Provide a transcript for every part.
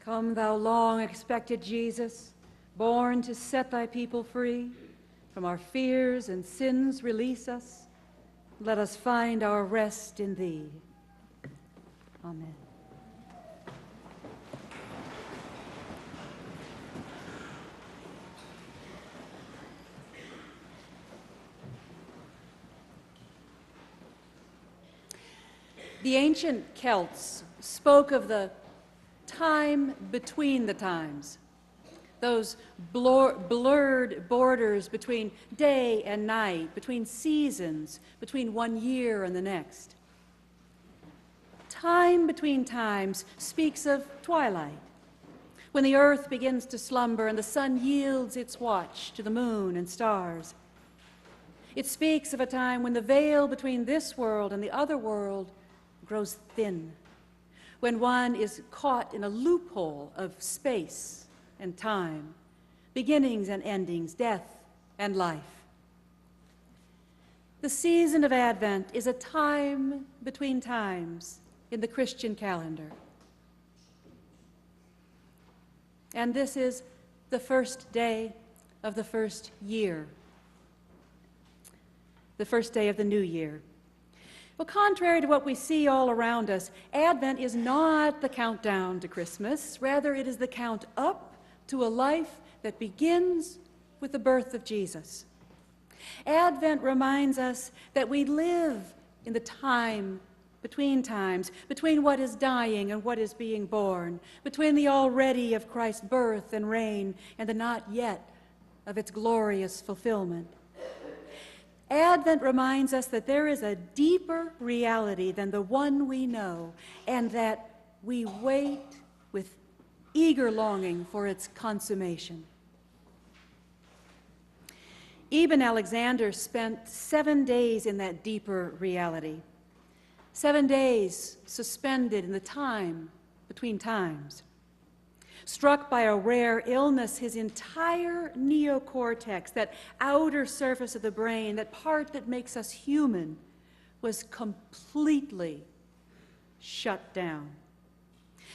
Come, thou long-expected Jesus, born to set thy people free. From our fears and sins release us. Let us find our rest in thee. Amen. The ancient Celts spoke of the time between the times, those blurred borders between day and night, between seasons, between one year and the next. Time between times speaks of twilight, when the earth begins to slumber and the sun yields its watch to the moon and stars. It speaks of a time when the veil between this world and the other world grows thin, when one is caught in a loophole of space and time, beginnings and endings, death and life. The season of Advent is a time between times in the Christian calendar. And this is the first day of the first year, the first day of the new year. Well, contrary to what we see all around us, Advent is not the countdown to Christmas. Rather, it is the count up to a life that begins with the birth of Jesus. Advent reminds us that we live in the time between times, between what is dying and what is being born, between the already of Christ's birth and reign and the not yet of its glorious fulfillment. Advent reminds us that there is a deeper reality than the one we know, and that we wait with eager longing for its consummation. Ibn Alexander spent 7 days in that deeper reality, 7 days suspended in the time between times. Struck by a rare illness, his entire neocortex, that outer surface of the brain, that part that makes us human, was completely shut down.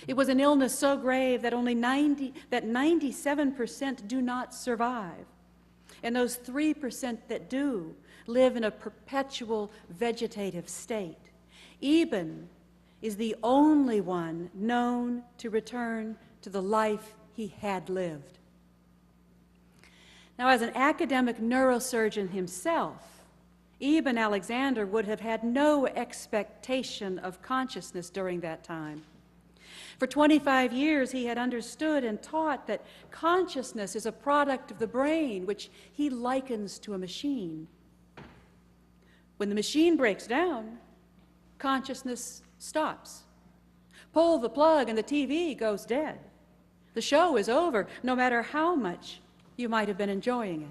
It was an illness so grave that 97% do not survive. And those 3% that do live in a perpetual vegetative state. Ibn is the only one known to return to the life he had lived. Now, as an academic neurosurgeon himself, Ibn Alexander would have had no expectation of consciousness during that time. For 25 years, he had understood and taught that consciousness is a product of the brain, which he likens to a machine. When the machine breaks down, consciousness stops. Pull the plug and the TV goes dead. The show is over, no matter how much you might have been enjoying it.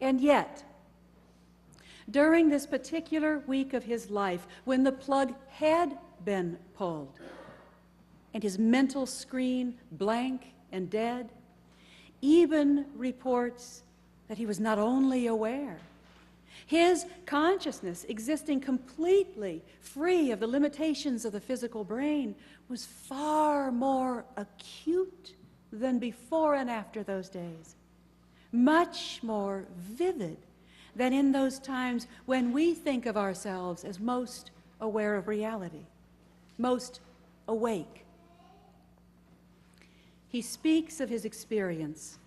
And yet, during this particular week of his life, when the plug had been pulled and his mental screen blank and dead, Ibn reports that he was not only aware, his consciousness, existing completely free of the limitations of the physical brain, was far more acute than before and after those days, much more vivid than in those times when we think of ourselves as most aware of reality, most awake. He speaks of his experience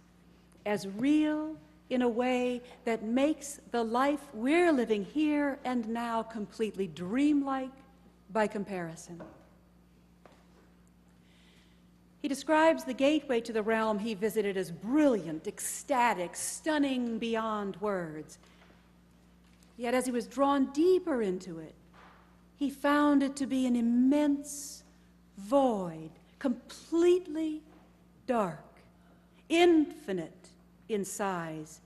as real in a way that makes the life we're living here and now completely dreamlike by comparison. He describes the gateway to the realm he visited as brilliant, ecstatic, stunning beyond words. Yet as he was drawn deeper into it, he found it to be an immense void, completely dark, infinite in size,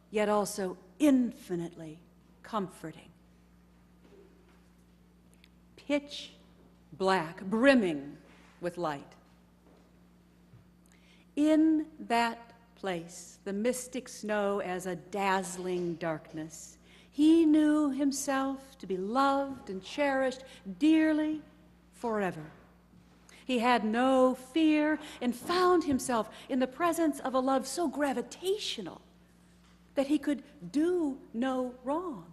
yet also infinitely comforting. Pitch black, brimming with light. In that place, the mystics know as a dazzling darkness, he knew himself to be loved and cherished dearly forever. He had no fear and found himself in the presence of a love so gravitational that he could do no wrong.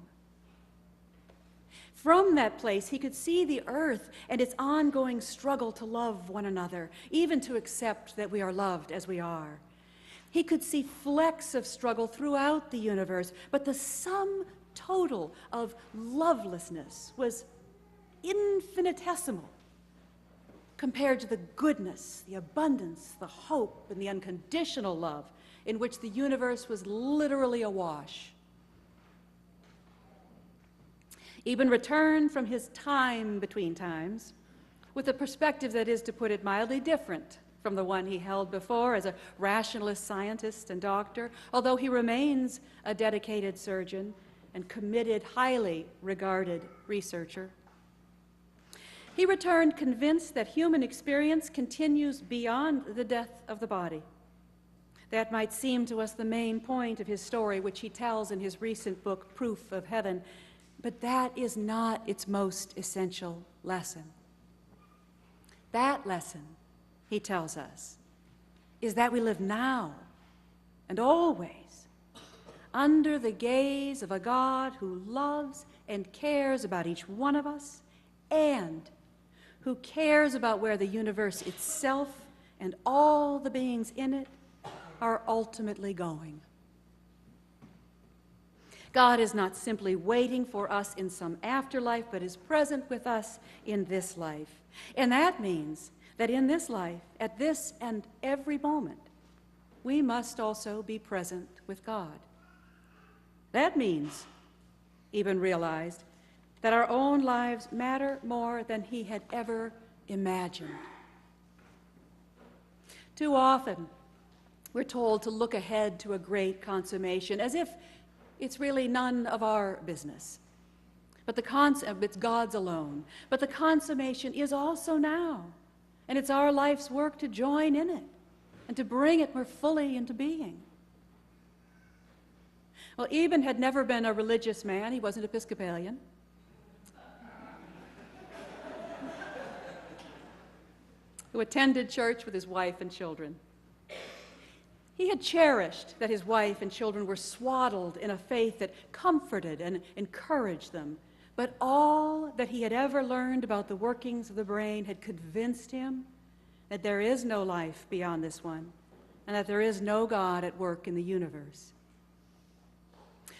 From that place, he could see the earth and its ongoing struggle to love one another, even to accept that we are loved as we are. He could see flecks of struggle throughout the universe, but the sum total of lovelessness was infinitesimal compared to the goodness, the abundance, the hope, and the unconditional love in which the universe was literally awash. Eben returned from his time between times with a perspective that is, to put it mildly, different from the one he held before as a rationalist scientist and doctor, although he remains a dedicated surgeon and committed, highly regarded researcher. He returned convinced that human experience continues beyond the death of the body. That might seem to us the main point of his story, which he tells in his recent book, Proof of Heaven, but that is not its most essential lesson. That lesson, he tells us, is that we live now and always under the gaze of a God who loves and cares about each one of us, and who cares about where the universe itself and all the beings in it are ultimately going. God is not simply waiting for us in some afterlife, but is present with us in this life. And that means that in this life, at this and every moment, we must also be present with God. That means, Eben realized, that our own lives matter more than he had ever imagined. Too often, we're told to look ahead to a great consummation, as if it's really none of our business. But it's God's alone. But the consummation is also now, and it's our life's work to join in it and to bring it more fully into being. Well, Eben had never been a religious man. He wasn't Episcopalian. Who attended church with his wife and children. He had cherished that his wife and children were swaddled in a faith that comforted and encouraged them, but all that he had ever learned about the workings of the brain had convinced him that there is no life beyond this one, and that there is no God at work in the universe.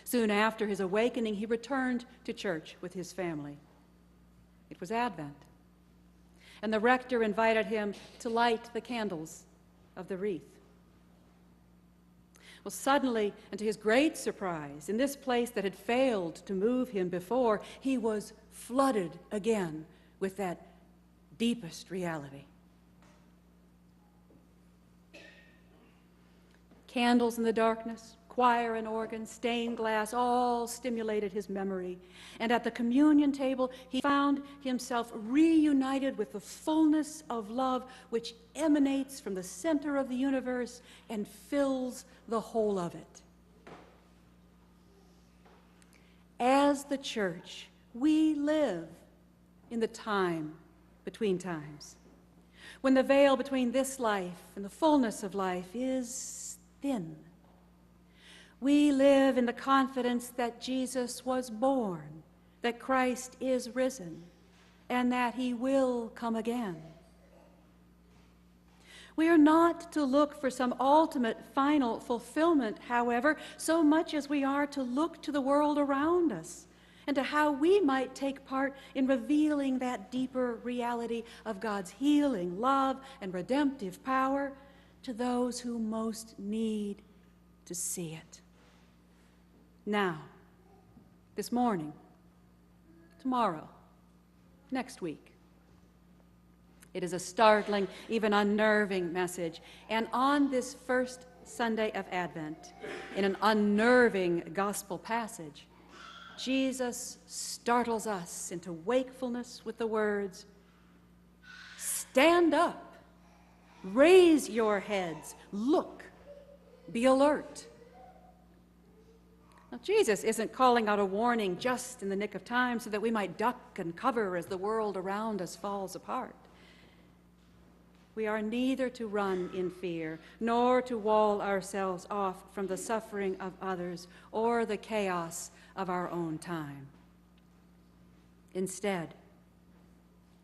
Soon after his awakening, he returned to church with his family. It was Advent, and the rector invited him to light the candles of the wreath. Well, suddenly, and to his great surprise, in this place that had failed to move him before, he was flooded again with that deepest reality. Candles in the darkness, choir and organ, stained glass, all stimulated his memory. And at the communion table, he found himself reunited with the fullness of love which emanates from the center of the universe and fills the whole of it. As the church, we live in the time between times, when the veil between this life and the fullness of life is thin. We live in the confidence that Jesus was born, that Christ is risen, and that he will come again. We are not to look for some ultimate final fulfillment, however, so much as we are to look to the world around us and to how we might take part in revealing that deeper reality of God's healing, love, and redemptive power to those who most need to see it. Now, this morning, tomorrow, next week. It is a startling, even unnerving message. And on this first Sunday of Advent, in an unnerving gospel passage, Jesus startles us into wakefulness with the words, "Stand up, raise your heads, look, be alert." Now, Jesus isn't calling out a warning just in the nick of time so that we might duck and cover as the world around us falls apart. we are neither to run in fear, nor to wall ourselves off from the suffering of others or the chaos of our own time. Instead,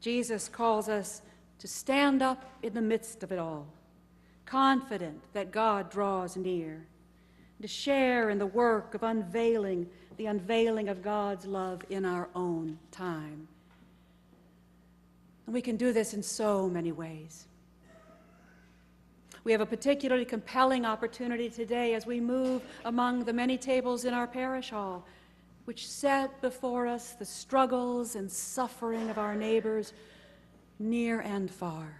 Jesus calls us to stand up in the midst of it all, confident that God draws near, to share in the work of unveiling the unveiling of God's love in our own time. And we can do this in so many ways. We have a particularly compelling opportunity today as we move among the many tables in our parish hall, which set before us the struggles and suffering of our neighbors near and far.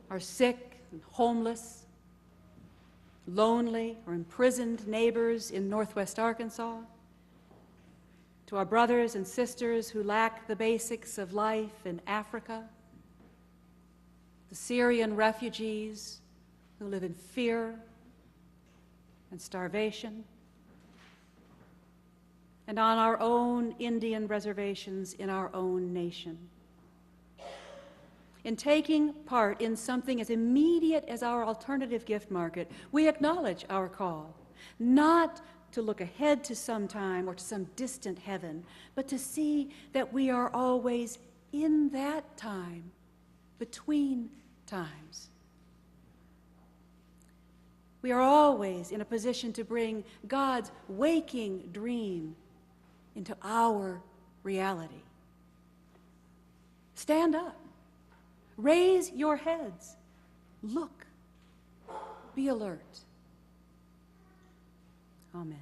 Our sick and homeless, lonely or imprisoned neighbors in Northwest Arkansas, to our brothers and sisters who lack the basics of life in Africa, the Syrian refugees who live in fear and starvation, and on our own Indian reservations in our own nation. In taking part in something as immediate as our alternative gift market, we acknowledge our call, not to look ahead to some time or to some distant heaven, but to see that we are always in that time, between times. We are always in a position to bring God's waking dream into our reality. Stand up. Raise your heads. Look. Be alert. Amen.